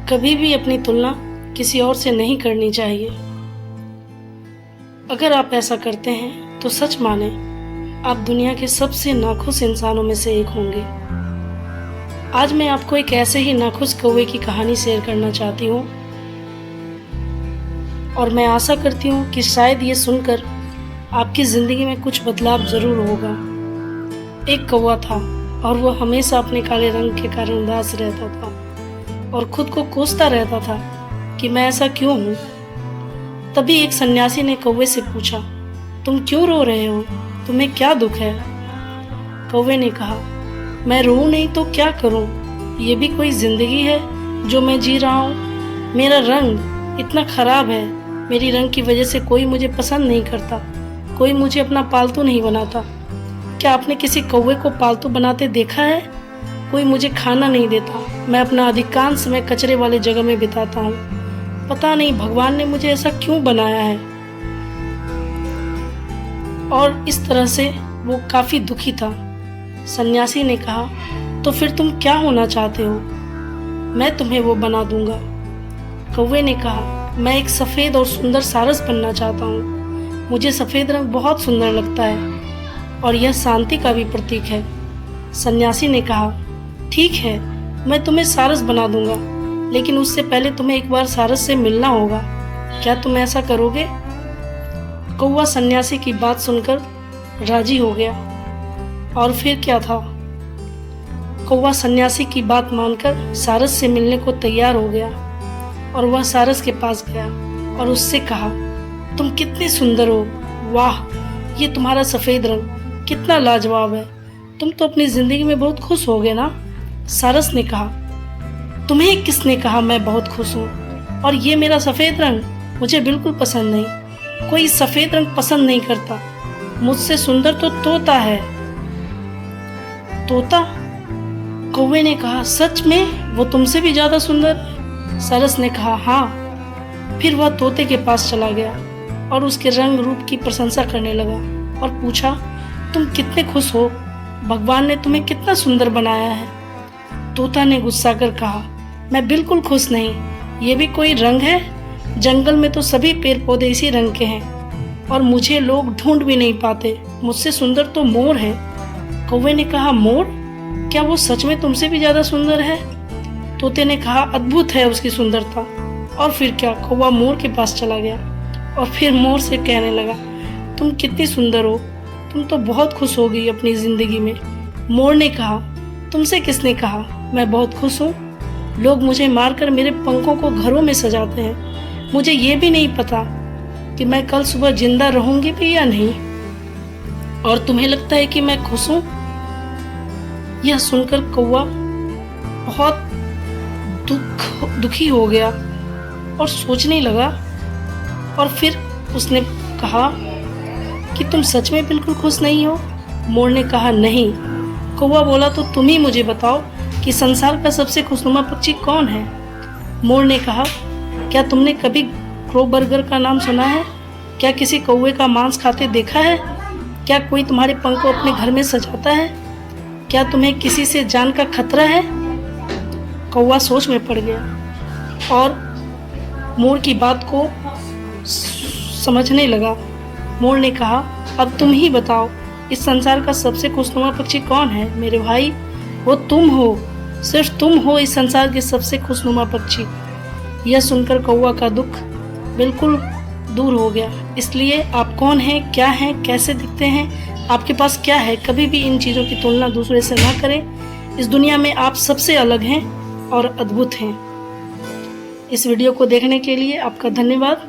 कभी भी अपनी तुलना किसी और से नहीं करनी चाहिए। अगर आप ऐसा करते हैं तो सच माने आप दुनिया के सबसे नाखुश इंसानों में से एक होंगे। आज मैं आपको एक ऐसे ही नाखुश कौवे की कहानी शेयर करना चाहती हूँ और मैं आशा करती हूँ कि शायद ये सुनकर आपकी ज़िंदगी में कुछ बदलाव ज़रूर होगा। एक कौवा था और वह हमेशा अपने काले रंग के कारण उदास रहता था और खुद को कोसता रहता था कि मैं ऐसा क्यों हूँ। तभी एक सन्यासी ने कौवे से पूछा, तुम क्यों रो रहे हो? तुम्हें क्या दुख है? कौवे ने कहा, मैं रोऊं नहीं तो क्या करूं? ये भी कोई जिंदगी है जो मैं जी रहा हूँ? मेरा रंग इतना खराब है, मेरी रंग की वजह से कोई मुझे पसंद नहीं करता, कोई मुझे अपना पालतू नहीं बनाता। क्या आपने किसी कौवे को पालतू बनाते देखा है? कोई मुझे खाना नहीं देता, मैं अपना अधिकांश समय कचरे वाले जगह में बिताता हूँ। पता नहीं भगवान ने मुझे ऐसा क्यों बनाया है। और इस तरह से वो काफी दुखी था। सन्यासी ने कहा, तो फिर तुम क्या होना चाहते हो? मैं तुम्हें वो बना दूंगा। कौवे ने कहा, मैं एक सफेद और सुंदर सारस बनना चाहता हूँ। मुझे सफेद रंग बहुत सुंदर लगता है और यह शांति का भी प्रतीक है। सन्यासी ने कहा, ठीक है, मैं तुम्हें सारस बना दूंगा, लेकिन उससे पहले तुम्हें एक बार सारस से मिलना होगा। क्या तुम ऐसा करोगे? कौवा सन्यासी की बात सुनकर राजी हो गया। और फिर क्या था, कौवा सन्यासी की बात मानकर सारस से मिलने को तैयार हो गया और वह सारस के पास गया और उससे कहा, तुम कितनी सुंदर हो, वाह, ये तुम्हारा सफेद रंग कितना लाजवाब है। तुम तो अपनी जिंदगी में बहुत खुश होगे ना? सारस ने कहा, तुम्हें किसने कहा मैं बहुत खुश हूँ? और ये मेरा सफेद रंग मुझे बिल्कुल पसंद नहीं। कोई सफेद रंग पसंद नहीं करता। मुझसे सुंदर तो तोता है। तोता? कौवे ने कहा, सच में? वो तुमसे भी ज्यादा सुंदर? सारस ने कहा, हाँ। फिर वह तोते के पास चला गया और उसके रंग रूप की प्रशंसा करने लगा और पूछा, तुम कितने खुश हो? भगवान ने तुम्हें कितना सुंदर बनाया है। तोता ने गुस्सा कर कहा, मैं बिल्कुल खुश नहीं। ये भी कोई रंग है? जंगल में तो सभी पेड़ पौधे इसी रंग के हैं और मुझे लोग ढूंढ भी नहीं पाते। मुझसे सुंदर तो मोर है। कौवे ने कहा, मोर? क्या वो सच में तुमसे भी ज्यादा सुंदर है? तोते ने कहा, अद्भुत है उसकी सुंदरता। और फिर क्या, कौवा मोर के पास चला गया और फिर मोर से कहने लगा, तुम कितनी सुंदर हो, तुम तो बहुत खुश हो गई अपनी जिंदगी में। मोर ने कहा, तुमसे किसने कहा मैं बहुत खुश हूँ? लोग मुझे मारकर मेरे पंखों को घरों में सजाते हैं। मुझे ये भी नहीं पता कि मैं कल सुबह जिंदा रहूंगी भी या नहीं। और तुम्हें लगता है कि मैं खुश हूँ? यह सुनकर कौवा बहुत दुखी हो गया और सोचने लगा। और फिर उसने कहा कि तुम सच में बिल्कुल खुश नहीं हो? मोर ने कहा, नहीं। कौवा बोला, तो तुम ही मुझे बताओ कि संसार का सबसे खुशनुमा पक्षी कौन है? मोर ने कहा, क्या तुमने कभी क्रो बर्गर का नाम सुना है? क्या किसी कौवे का मांस खाते देखा है? क्या कोई तुम्हारे पंख को अपने घर में सजाता है? क्या तुम्हें किसी से जान का खतरा है? कौवा सोच में पड़ गया और मोर की बात को समझने लगा। मोर ने कहा, अब तुम ही बताओ, इस संसार का सबसे खुशनुमा पक्षी कौन है? मेरे भाई, वो तुम हो। सिर्फ तुम हो इस संसार के सबसे खुशनुमा पक्षी। यह सुनकर कौवा का दुख बिल्कुल दूर हो गया। इसलिए आप कौन हैं, क्या हैं, कैसे दिखते हैं, आपके पास क्या है, कभी भी इन चीज़ों की तुलना दूसरे से ना करें। इस दुनिया में आप सबसे अलग हैं और अद्भुत हैं। इस वीडियो को देखने के लिए आपका धन्यवाद।